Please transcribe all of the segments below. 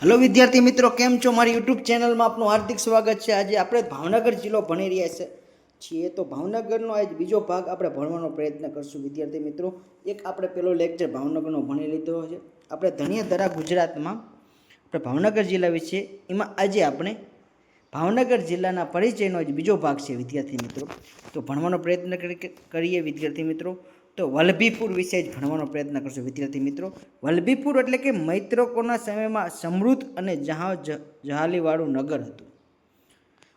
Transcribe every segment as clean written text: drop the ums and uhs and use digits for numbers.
Hello विद्यार्थी मित्रों, केम छो? मारी यूट्यूब चेनल में आपनु हार्दिक स्वागत है। आज આપણે ભાવનગર જિલ્લો ભણી રહ્યા છીએ તો ભાવનગરનો આજ બીજો ભાગ આપણે ભણવાનો પ્રયત્ન કરશું વિદ્યાર્થી મિત્રો। એક આપણે પેલો લેક્ચર ભાવનગરનો ભણી લીધો છે। આપણે ધન્યધરા ગુજરાતમાં આપણે ભાવનગર જિલ્લા વિશે એમાં આજે આપણે ભાવનગર જિલ્લાના પરિચયનો આજ બીજો ભાગ છે વિદ્યાર્થી મિત્રો। તો ભણવાનો પ્રયત્ન કરીએ વિદ્યાર્થી મિત્રો। તો વલ્લભીપુર વિશે જ ભણવાનો પ્રયત્ન કરશો વિદ્યાર્થી મિત્રો। વલ્લભીપુર એટલે કે મૈત્રકોના સમયમાં સમૃદ્ધ અને જહાલીવાળું નગર હતું।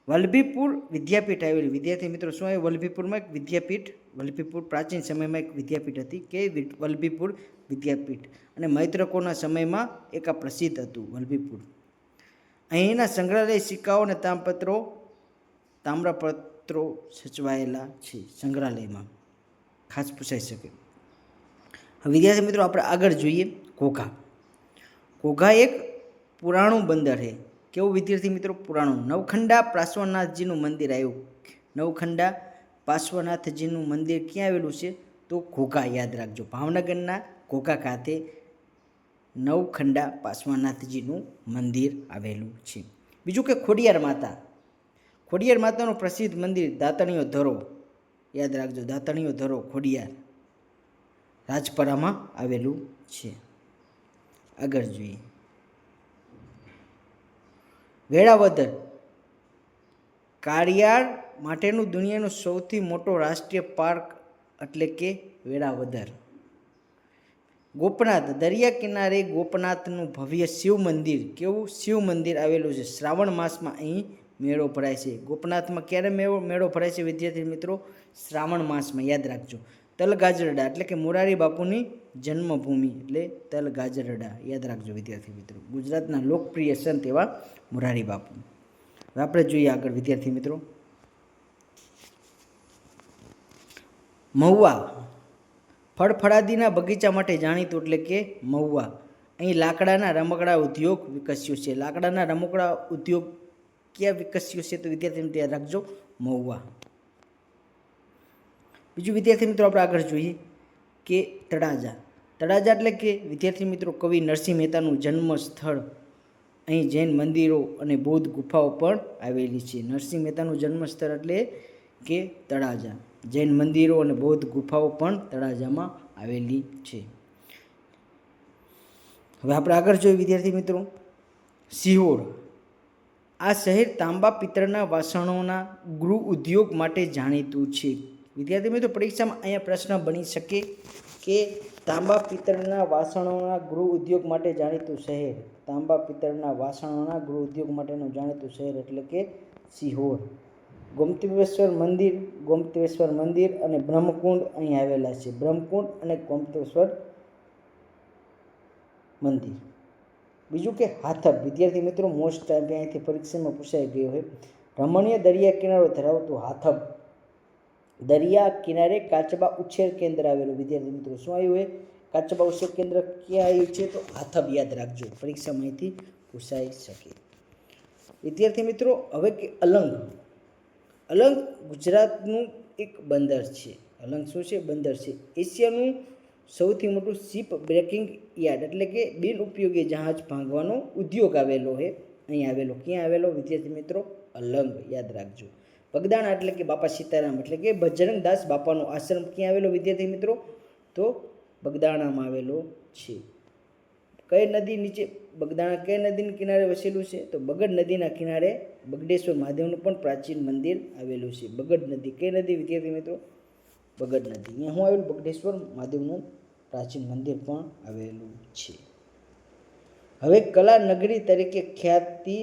વલ્લભીપુર વિદ્યાપીઠ આવેલી વિદ્યાર્થી મિત્રો। શું આવ્યું વલ્લભીપુરમાં? એક વિદ્યાપીઠ। વલ્લભીપુર પ્રાચીન સમયમાં એક વિદ્યાપીઠ હતી કે વલ્લભીપુર વિદ્યાપીઠ, અને મૈત્રકોના સમયમાં એક આ પ્રસિદ્ધ હતું વલ્લભીપુર। અહીંના સંગ્રહાલય સિક્કાઓ અને તામ્રપત્રો સચવાયેલા છે સંગ્રહાલયમાં, ખાસ પૂછાઈ શકે। વિદ્યાર્થી મિત્રો આપણે આગળ જોઈએ ઘોઘા। ઘોઘા એક પુરાણું બંદર છે। કેવું વિદ્યાર્થી મિત્રો? પુરાણું। નવખંડા પાર્શ્વનાથજીનું મંદિર આવ્યું। નવખંડા પાર્શ્વનાથજીનું મંદિર ક્યાં આવેલું છે? તો ઘોઘા, યાદ રાખજો। ભાવનગરના ઘોઘા ખાતે નવખંડા પાર્શ્વનાથજીનું મંદિર આવેલું છે। બીજું કે ખોડિયાર માતા। ખોડિયાર માતાનું પ્રસિદ્ધ મંદિર દાતણીઓ ધરો, યાદ રાખજો, દાતણીઓ ધરો ખોડિયાર રાજપરામાં આવેલું છે। આગળ જોઈએ વેળાવદર। કાળિયાર માટેનું દુનિયાનો સૌથી મોટો રાષ્ટ્રીય પાર્ક એટલે કે વેળાવદર। ગોપનાથ, દરિયા કિનારે ગોપનાથનું ભવ્ય શિવ મંદિર, કેવું શિવ મંદિર આવેલું છે। શ્રાવણ માસમાં અહીં મેળો ભરાય છે। ગોપનાથમાં ક્યારે મેળો ભરાય છે વિદ્યાર્થી મિત્રો? શ્રાવણ માસમાં, યાદ રાખજો। તલગાજરડા એટલે કે મોરારી બાપુની જન્મભૂમિ એટલે તલગાજરડા, યાદ રાખજો વિદ્યાર્થી મિત્રો। ગુજરાતના લોકપ્રિય સંત એવા મોરારી બાપુ। હવે આપણે જોઈએ આગળ વિદ્યાર્થી મિત્રો મહુવા। ફળફળાદીના બગીચા માટે જાણીતું એટલે કે મહુવા। અહીં લાકડાના રમકડા ઉદ્યોગ વિકસ્યો છે। લાકડાના રમકડા ઉદ્યોગ ક્યાં વિકસ્યો છે? તો વિદ્યાર્થી મિત્રો યાદ રાખજો મહુવા। બીજું વિદ્યાર્થી મિત્રો આપણે આગળ જોઈએ કે તળાજા। તળાજા એટલે કે વિદ્યાર્થી મિત્રો કવિ નરસિંહ મહેતાનું જન્મ સ્થળ। અહીં જૈન મંદિરો અને બૌદ્ધ ગુફાઓ પણ આવેલી છે। નરસિંહ મહેતાનું જન્મ સ્થળ એટલે કે તળાજા। જૈન મંદિરો અને બૌદ્ધ ગુફાઓ પણ તળાજામાં આવેલી છે। હવે આપણે આગળ જોઈએ વિદ્યાર્થી મિત્રો સિહોર। આ શહેર તાંબા પિત્તળના વાસણોના ગૃહ ઉદ્યોગ માટે જાણીતું છે। વિદ્યાર્થી મિત્રો પરીક્ષામાં અહીંયા પ્રશ્ન બની શકે કે તાંબા પિત્તળના વાસણોના ગૃહ ઉદ્યોગ માટે જાણીતું શહેર। તાંબા પિત્તળના વાસણોના ગૃહ ઉદ્યોગ માટેનું જાણીતું શહેર એટલે કે સિહોર। ગોમતેશ્વર મંદિર અને બ્રહ્મકુંડ અહીં આવેલા છે। બ્રહ્મકુંડ અને ગોમતેશ્વર મંદિર। બીજું કે હાથબ। વિદ્યાર્થી મિત્રો મોસ્ટ ટાઈમ અહીંથી પરીક્ષામાં પૂછાઈ ગયો હોય। રમણીય દરિયા કિનારો ધરાવતું હાથબ। દરિયા કિનારે કાચબા ઉછેર કેન્દ્ર આવેલું। વિદ્યાર્થી મિત્રો શું આવ્યું હોય? કાચબા ઉછેર કેન્દ્ર ક્યાં આવ્યું છે? તો હાથબ, યાદ રાખજો, પરીક્ષામાં અહીંથી પૂછાઈ શકે। વિદ્યાર્થી મિત્રો હવે કે અલંગ। અલંગ ગુજરાતનું એક બંદર છે। અલંગ શું છે? બંદર છે। એશિયાનું સૌથી મોટું શિપ બ્રેકિંગ યાર્ડ એટલે કે બિન ઉપયોગી જહાજ ભાંગવાનો ઉદ્યોગ આવેલો છે। અહીં આવેલો, ક્યાં આવેલો વિદ્યાર્થી મિત્રો? અલંગ, યાદ રાખજો। બગદાણા એટલે કે બાપા સીતારામ એટલે કે બજરંગદાસ બાપાનો આશ્રમ ક્યાં આવેલો વિદ્યાર્થી મિત્રો? તો બગદાણામાં આવેલો છે। કઈ નદી નીચે બગદાણા કઈ નદીના કિનારે વસેલું છે? તો બગડ નદીના કિનારે બગડેશ્વર મહાદેવનું પણ પ્રાચીન મંદિર આવેલું છે। બગડ નદી કઈ નદી વિદ્યાર્થી મિત્રો? બગડ નદી। અહીંયા શું આવેલું? બગડેશ્વર મહાદેવનું પ્રાચીન મંદિર પણ આવેલું છે। હવે કલા નગરી તરીકે ખ્યાતિ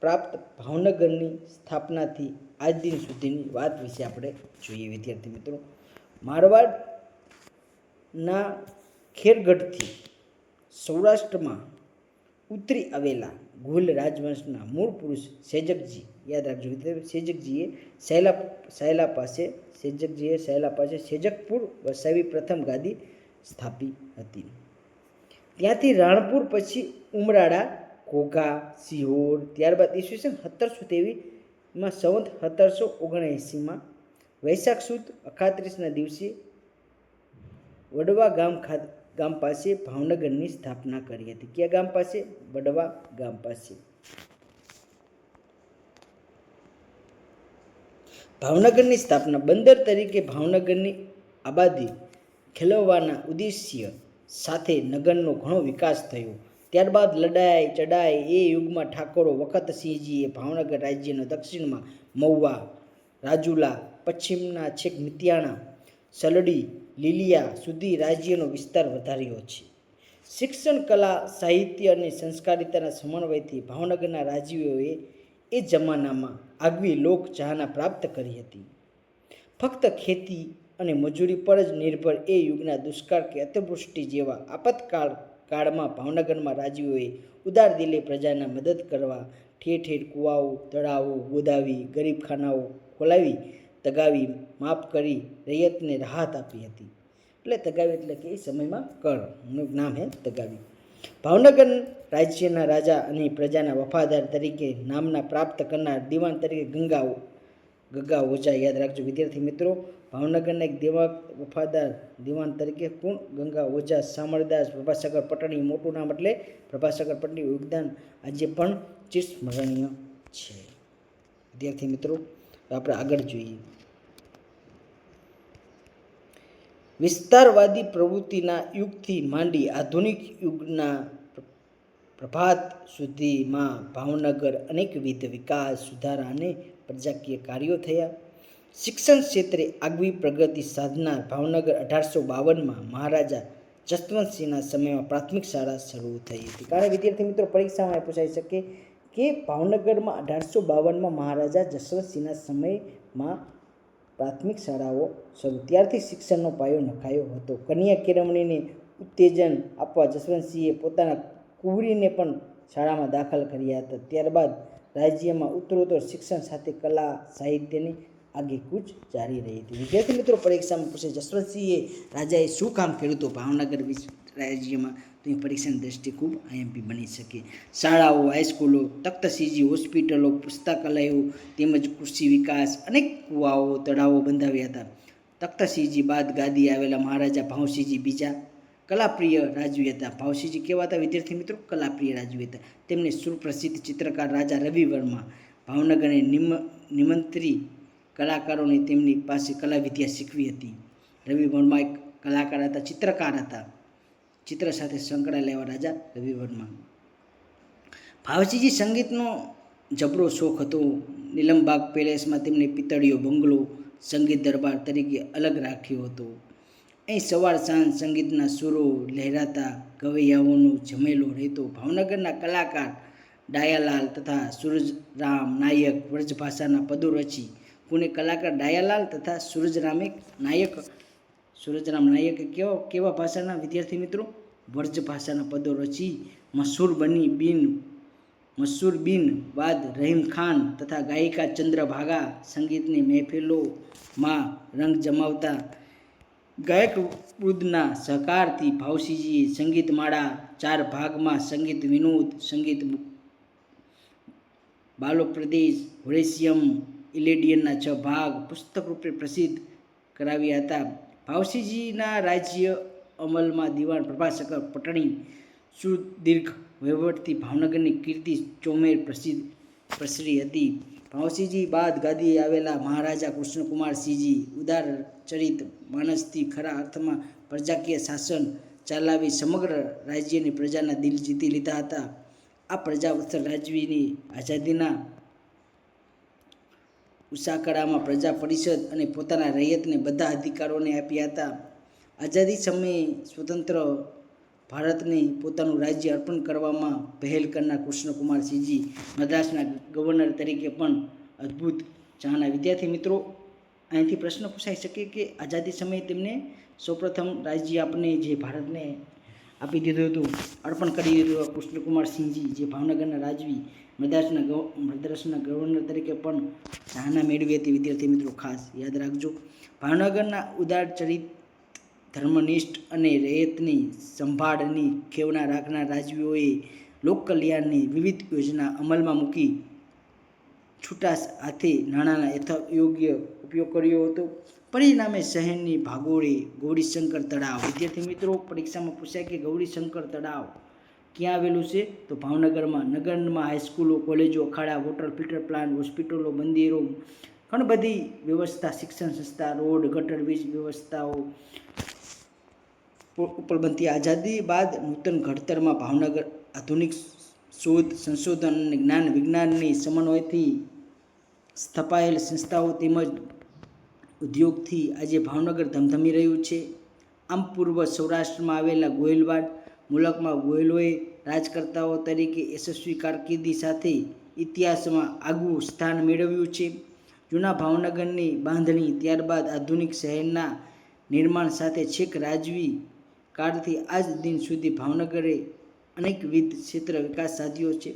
પ્રાપ્ત ભાવનગરની સ્થાપનાથી આજ દિન સુધીની વાત વિશે આપણે જોઈએ વિદ્યાર્થી મિત્રો। મારવાડના ખેરગઢથી સૌરાષ્ટ્રમાં ઉતરી આવેલા ગુલ રાજવંશના મૂળ પુરુષ સેજકજી, યાદ રાખજો વિદ્યાર્થી, સેજકજીએ સહેલા પાસે સેજકપુર વસાવી પ્રથમ ગાદી સ્થાપી હતી। ત્યાંથી રાણપુર, પછી ઉમરાળા, ઘોઘા, સિહોર, ત્યારબાદ ઈસવીસન 1723માં સંવત 1779માં વૈશાખ સુદ 38ના દિવસે વડવા ગામ પાસે ભાવનગરની સ્થાપના કરી હતી? કયા ગામ પાસે? વડવા ગામ પાસે. ભાવનગરની સ્થાપના. બંદર તરીકે ભાવનગરની આબાદી ખેલવવાના ઉદ્દેશ્ય સાથે નગરનો ઘણો વિકાસ થયો. ત્યારબાદ લડાઈ ચડાઈ એ યુગમાં ઠાકોરો વખતસિંહજીએ ભાવનગર રાજ્યનો દક્ષિણમાં મહુવા, રાજુલા, પશ્ચિમના છેક મિતિયાણા, સલડી, લીલિયા સુધી રાજ્યનો વિસ્તાર વધાર્યો છે. શિક્ષણ, કલા, સાહિત્ય અને સંસ્કારિતાના સમન્વયથી ભાવનગરના રાજવીઓએ એ જમાનામાં આગવી લોક ચાહના પ્રાપ્ત કરી હતી. ફક્ત ખેતી અને મજૂરી પર જ નિર્ભર એ યુગના દુષ્કાળ કે અતિવૃષ્ટિ જેવા કાળમાં ભાવનગરમાં રાજવીઓએ ઉદાર દિલે પ્રજાના મદદ કરવા ઠેર ઠેર કુવાઓ, તળાવો ગોદાવી, ગરીબખાનાઓ ખોલાવી, તગાવી માફ કરી રૈયતને રાહત આપી હતી. એટલે તગાવી એટલે કે એ સમયમાં કરનું નામ હે તગાવી. ભાવનગર રાજ્યના રાજા અને પ્રજાના વફાદાર તરીકે નામના પ્રાપ્ત કરનાર દિવાન તરીકે ગગા ઓઝા. યાદ રાખજો વિદ્યાર્થી મિત્રો, ભાવનગરના એક વફાદાર દિવાન તરીકે કોણ? ગંગા ઓઝા. સામળદાસ પ્રભાસાગર પટણી, મોટું નામ એટલે પ્રભાસાગર પટણી. યોગદાન આજે પણ ચિરસ્મરણીય છે. વિદ્યાર્થી મિત્રો, આપણે આગળ જોઈએ. વિસ્તારવાદી પ્રવૃત્તિના યુગથી માંડી આધુનિક યુગના પ્રભાત સુધીમાં ભાવનગર અનેકવિધ વિકાસ, સુધારા અને પ્રજાકીય કાર્યો થયા. શિક્ષણ ક્ષેત્રે આગવી પ્રગતિ સાધનાર ભાવનગર 1852માં મહારાજા જસવંતસિંહના સમયમાં પ્રાથમિક શાળા શરૂ થઈ હતી. કારણ વિદ્યાર્થી મિત્રો પરીક્ષામાં પૂછાઈ શકે કે ભાવનગરમાં 1852માં મહારાજા જસવંતસિંહના સમયમાં પ્રાથમિક શાળાઓ શરૂ. ત્યારથી શિક્ષણનો પાયો નખાયો હતો. કન્યા કેળવણીને ઉત્તેજન આપવા જસવંતસિંહે પોતાના કુંવરીને પણ શાળામાં દાખલ કર્યા હતા. ત્યારબાદ રાજ્યમાં ઉત્તરોત્તર શિક્ષણ સાથે કલા સાહિત્યની આગેકૂચ જારી રહી હતી. વિદ્યાર્થી મિત્રો પરીક્ષામાં પૂછે જસવંતસિંહે રાજાએ શું કામ કર્યું હતું ભાવનગર રાજ્યમાં? તો એ પરીક્ષાની દ્રષ્ટિએ ખૂબ આઈએમપી બની શકે. શાળાઓ, હાઈસ્કૂલો, તખ્તસિંહજી હોસ્પિટલો, પુસ્તકાલયો તેમજ કૃષિ વિકાસ, અનેક કુવાઓ, તળાવો બંધાવ્યા હતા. તખ્તસિંહજી બાદ ગાદી આવેલા મહારાજા ભાવસિંહજી બીજા કલાપ્રિય રાજવી હતા. ભાવસિંહજી કેવા હતા વિદ્યાર્થી મિત્રો? કલાપ્રિય રાજવી હતા. તેમને સુપ્રસિદ્ધ ચિત્રકાર રાજા રવિ વર્મા ભાવનગરને નિમંત્રી કલાકારોને તેમની પાસે કલા વિદ્યા શીખવી હતી. રવિ વર્મા એક કલાકાર હતા, ચિત્રકાર હતા. ચિત્ર સાથે સંકળાયેલા એવા રાજા રવિ વર્મા. ભાવસિંહજી સંગીતનો જબરો શોખ હતો. નીલમબાગ પેલેસમાં તેમને પિત્તળીયો બંગલો સંગીત દરબાર તરીકે અલગ રાખ્યો હતો. અહીં સવાર સાંજ સંગીતના સુરો લહેરાતા, ગવૈયાઓનો જમેલો રહેતો. ભાવનગરના કલાકાર ડાયાલાલ તથા સૂરજરામ નાયક વ્રજભાષાના પદો રચી. કોને? કલાકાર ડાયાલાલ તથા સૂરજરામ નાયકે કેવા ભાષાના વિદ્યાર્થી મિત્રો? વ્રજ ભાષાના પદો રચી મશહૂર બિન બાદ રહીમ ખાન તથા ગાયિકા ચંદ્રભાગા સંગીતની મહેફિલોમાં રંગ જમાવતા. ગાયક વૃંદના સહકારથી ભાવસિંહજીએ સંગીતમાળા 4 ભાગમાં સંગીત વિનોદ, સંગીત બાલોપ્રદેશ, હોરેશિયમ ઇલેડિયનના 6 ભાગ પુસ્તક રૂપે પ્રસિદ્ધ કરાવ્યા હતા. ભાવસિંહજીના રાજ્ય અમલમાં દિવાન પ્રભાસાગર પટણી સુદીર્ઘ વહીવટથી ભાવનગરની કીર્તિ ચોમેર પ્રસરી હતી. ભાવસિંહજી બાદ ગાદીએ આવેલા મહારાજા કૃષ્ણકુમારસિંહજી ઉદાર ચરિત માણસથી ખરા અર્થમાં પ્રજાકીય શાસન ચલાવી સમગ્ર રાજ્યની પ્રજાના દિલ જીતી લીધા હતા. આ પ્રજાવત્સલ રાજવીની આઝાદીના ઉસાકળામાં પ્રજા પરિષદ અને પોતાના રૈયતને બધા અધિકારોને આપ્યા હતા. આઝાદી સમયે સ્વતંત્ર ભારતને પોતાનું રાજ્ય અર્પણ કરવામાં પહેલ કરનાર કૃષ્ણકુમારસિંહજી મદ્રાસના ગવર્નર તરીકે પણ અદ્ભુત ચાહના. વિદ્યાર્થી મિત્રો અહીંથી પ્રશ્ન પૂછાઈ શકે કે આઝાદી સમયે તેમને સૌપ્રથમ રાજ્ય આપણે જે ભારતને આપી દીધું હતું, અર્પણ કરી દીધું હતું. કૃષ્ણકુમારસિંહજી જે ભાવનગરના રાજવી મદ્રાસના ગવર્નર તરીકે પણ ચાહના મેળવી હતી. વિદ્યાર્થી મિત્રો ખાસ યાદ રાખજો. ભાવનગરના ઉદાર ચરિત, ધર્મનિષ્ઠ અને રૈયતની સંભાળની ખેવના રાખનાર રાજવીઓએ લોકકલ્યાણની વિવિધ યોજના અમલમાં મૂકી છૂટા હાથે નાણાંના યોગ્ય ઉપયોગ કર્યો હતો. પરિણામે શહેરની ભાગોળે ગૌરીશંકર તળાવ. વિદ્યાર્થી મિત્રો, પરીક્ષામાં પૂછાય કે ગૌરીશંકર તળાવ ક્યાં આવેલું છે? તો ભાવનગરમાં. નગરમાં હાઈસ્કૂલો, કોલેજો, અખાડા, વોટર ફિલ્ટર પ્લાન્ટ, હોસ્પિટલો, મંદિરો, ઘણી બધી વ્યવસ્થા, શિક્ષણ સંસ્થા, રોડ, ગટર, વીજ વ્યવસ્થાઓ ઉપલબ્ધથી આઝાદી બાદ નૂતન ઘડતરમાં ભાવનગર આધુનિક શોધ, સંશોધન અને જ્ઞાન વિજ્ઞાનની સમન્વયથી સ્થપાયેલ સંસ્થાઓ તેમજ ઉદ્યોગથી આજે ભાવનગર ધમધમી રહ્યું છે. આમ પૂર્વ સૌરાષ્ટ્રમાં આવેલા ગોહિલવાડ મુલકમાં ગોહિલોએ રાજકર્તાઓ તરીકે યશસ્વી કારકિર્દી સાથે ઇતિહાસમાં આગવું સ્થાન મેળવ્યું છે. જૂના ભાવનગરની બાંધણી ત્યારબાદ આધુનિક શહેરના નિર્માણ સાથે છેક રાજવી કાળથી આજ દિન સુધી ભાવનગરે અનેકવિધ ક્ષેત્ર વિકાસ સાધ્યો છે.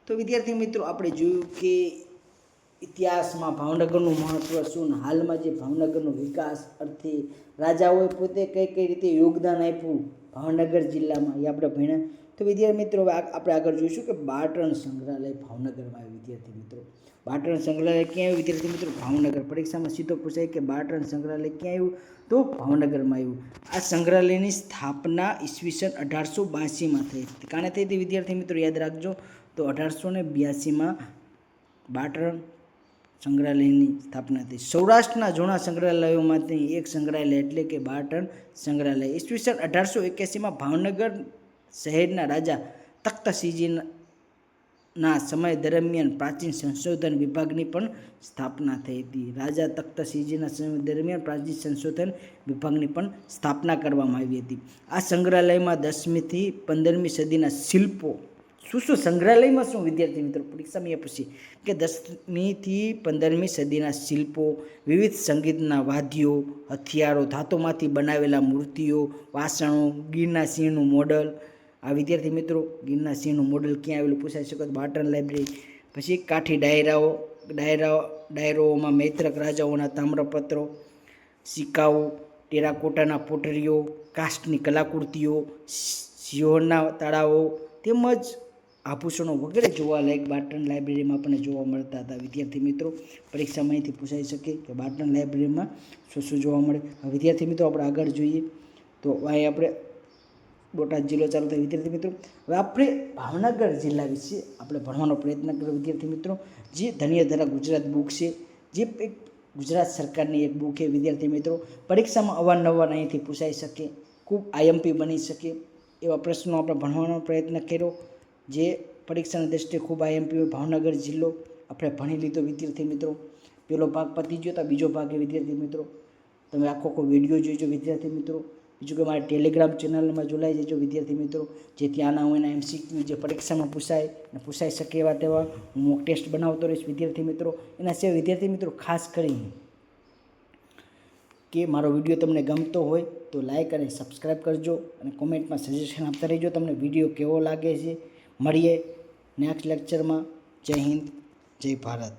તો વિદ્યાર્થી મિત્રો, આપણે જોયું કે ઇતિહાસમાં ભાવનગરનું મહત્ત્વ શું, હાલમાં જે ભાવનગરનો વિકાસ અર્થે રાજાઓએ પોતે કઈ કઈ રીતે યોગદાન આપ્યું ભાવનગર જિલ્લામાં એ આપણે ભણ્યા. તો વિદ્યાર્થી મિત્રો, આપણે આગળ જોઈશું કે બાળતણ સંગ્રહાલય ભાવનગરમાં આવ્યું. વિદ્યાર્થી મિત્રો, બાળતણ સંગ્રહાલય ક્યાં આવ્યું? વિદ્યાર્થી મિત્રો, ભાવનગર. પરીક્ષામાં સીધો પૂછાય કે બાળતણ સંગ્રહાલય ક્યાં આવ્યું? તો ભાવનગરમાં આવ્યું. આ સંગ્રહાલયની સ્થાપના ઈસવીસન 1882માં થઈ હતી. કાણે થઈ હતી વિદ્યાર્થી મિત્રો? યાદ રાખજો. તો 1882માં બાળતણ સંગ્રહાલયની સ્થાપના થઈ. સૌરાષ્ટ્રના જૂના સંગ્રહાલયોમાંથી એક સંગ્રહાલય એટલે કે બાળતણ સંગ્રહાલય. ઈસવીસન 1881માં ભાવનગર શહેરના રાજા તખ્તસિંહજીના સમય દરમિયાન પ્રાચીન સંશોધન વિભાગની પણ સ્થાપના થઈ હતી. રાજા તખ્તસિંહજીના સમય દરમિયાન પ્રાચીન સંશોધન વિભાગની પણ સ્થાપના કરવામાં આવી હતી. આ સંગ્રહાલયમાં 10મી થી 15મી સદીના શિલ્પો શું સંગ્રહાલયમાં શું? વિદ્યાર્થી મિત્રો, પરીક્ષામાં એ પૂછી કે 10મી થી 15મી સદીના શિલ્પો, વિવિધ સંગીતના વાદ્યો, હથિયારો, ધાતુમાંથી બનાવેલા મૂર્તિઓ, વાસણો, ગીરના સિંહનું મોડલ. આ વિદ્યાર્થી મિત્રો, ગીરના સિંહનું મોડલ ક્યાં આવેલું પૂછાઈ શકે? બાળતણ લાઇબ્રેરી. પછી કાઠી ડાયરાઓમાં મૈત્રક રાજાઓના તામ્રપત્રો, સિક્કાઓ, ટેરાકોટાના પોટરીઓ, કાસ્ટની કલાકૃતિઓ, સિંહોના તાળાઓ તેમજ આભૂષણો વગેરે જોવાલાયક બાળતણ લાઇબ્રેરીમાં આપણને જોવા મળતા હતા. વિદ્યાર્થી મિત્રો, પરીક્ષામાં અહીંથી પૂછાઈ શકે કે બાળતણ લાઇબ્રેરીમાં શું જોવા મળે. વિદ્યાર્થી મિત્રો, આપણે આગળ જોઈએ તો અહીં આપણે બોટાદ જિલ્લો ચાલુ થાય. વિદ્યાર્થી મિત્રો, હવે આપણે ભાવનગર જિલ્લા વિશે આપણે ભણવાનો પ્રયત્ન કર્યો. વિદ્યાર્થી મિત્રો, જે ધન્યધારા ગુજરાત બુક છે, જે એક ગુજરાત સરકારની એક બુક છે. વિદ્યાર્થી મિત્રો, પરીક્ષામાં અવારનવાર અહીંથી પૂછાઈ શકે, ખૂબ આઈએમપી બની શકે એવા પ્રશ્નો આપણે ભણવાનો પ્રયત્ન કર્યો. જે પરીક્ષાની દૃષ્ટિએ ખૂબ આઈએમપી હોય. ભાવનગર જિલ્લો આપણે ભણી લીધો. વિદ્યાર્થી મિત્રો, પહેલો ભાગ પતી ગયો. તો બીજો ભાગ એ વિદ્યાર્થી મિત્રો તમે આખો વિડીયો જોઈજો. વિદ્યાર્થી મિત્રો, બીજું કે મારા ટેલિગ્રામ ચેનલમાં જોડાઈ જજો. વિદ્યાર્થી મિત્રો, જેથી આના હું એના MCQ જે પરીક્ષામાં પૂછાઈ શકે એવા તેવા હું મોક ટેસ્ટ બનાવતો રહીશ. વિદ્યાર્થી મિત્રો, એના સિવાય વિદ્યાર્થી મિત્રો ખાસ કરીને કે મારો વિડીયો તમને ગમતો હોય તો લાઇક અને સબસ્ક્રાઈબ કરજો અને કોમેન્ટમાં સજેશન આપતા રહેજો. તમને વિડીયો કેવો લાગે છે. મળીએ નેક્સ્ટ લેક્ચરમાં. જય હિન્દ, જય ભારત.